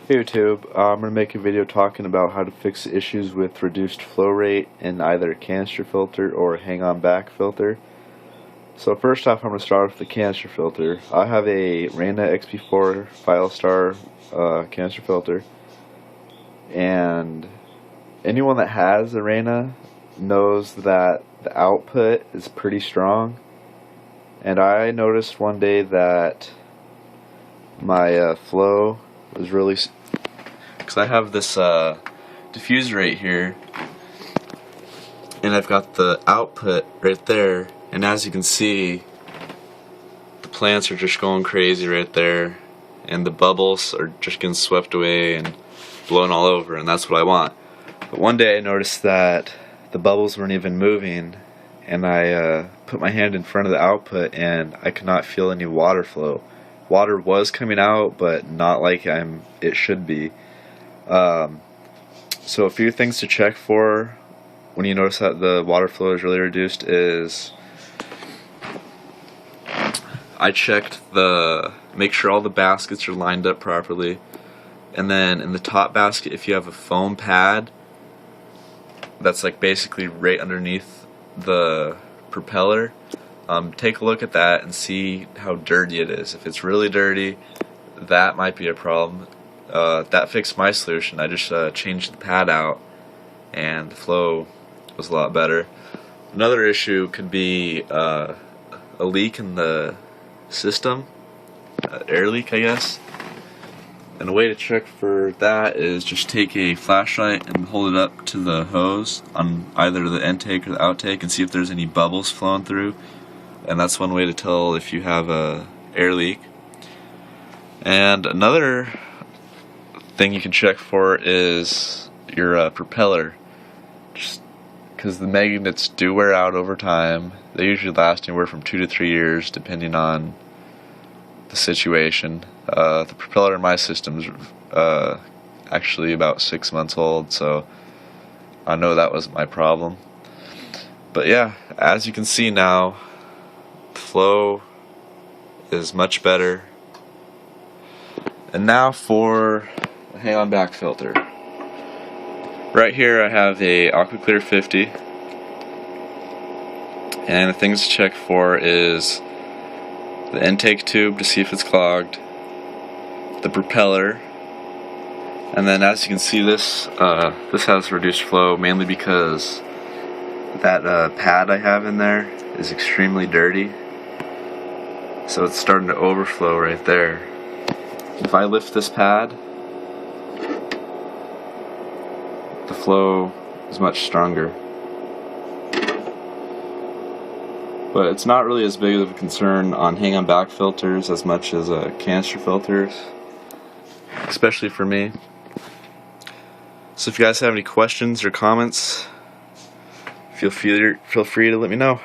Hey YouTube, I'm going to make a video talking about how to fix issues with reduced flow rate in either a canister filter or a hang-on back filter. So first off, I'm going to start with the canister filter. I have a Rana XP4 Filestar canister filter, and anyone that has a Rana knows that the output is pretty strong. And I noticed one day that my flow was really, because I have this diffuser right here, and I've got the output right there, and as you can see, the plants are just going crazy right there, and the bubbles are just getting swept away and blown all over, and that's what I want. But one day I noticed that the bubbles weren't even moving, and I put my hand in front of the output and I could not feel any water flow. Water was coming out, but not like it should be. So a few things to check for when you notice that the water flow is really reduced is I checked make sure all the baskets are lined up properly, and then in the top basket, if you have a foam pad that's like basically right underneath the propeller, take a look at that and see how dirty it is. If it's really dirty, that might be a problem. That fixed my solution. I just changed the pad out and the flow was a lot better. Another issue could be a leak in the system, air leak I guess. And a way to check for that is just take a flashlight and hold it up to the hose on either the intake or the outtake and see if there's any bubbles flowing through. And that's one way to tell if you have a air leak. And another thing you can check for is your propeller, just because the magnets do wear out over time. They usually last anywhere from 2 to 3 years depending on the situation. The propeller in my system is actually about 6 months old, so I know that wasn't my problem. But yeah, as you can see now, flow is much better. And now for the hang-on back filter. Right here I have a AquaClear 50, and the things to check for is the intake tube to see if it's clogged, the propeller, and then as you can see this has reduced flow mainly because that pad I have in there is extremely dirty. So it's starting to overflow right there. If I lift this pad, the flow is much stronger. But it's not really as big of a concern on hang-on back filters as much as canister filters, especially for me. So if you guys have any questions or comments, feel free to let me know.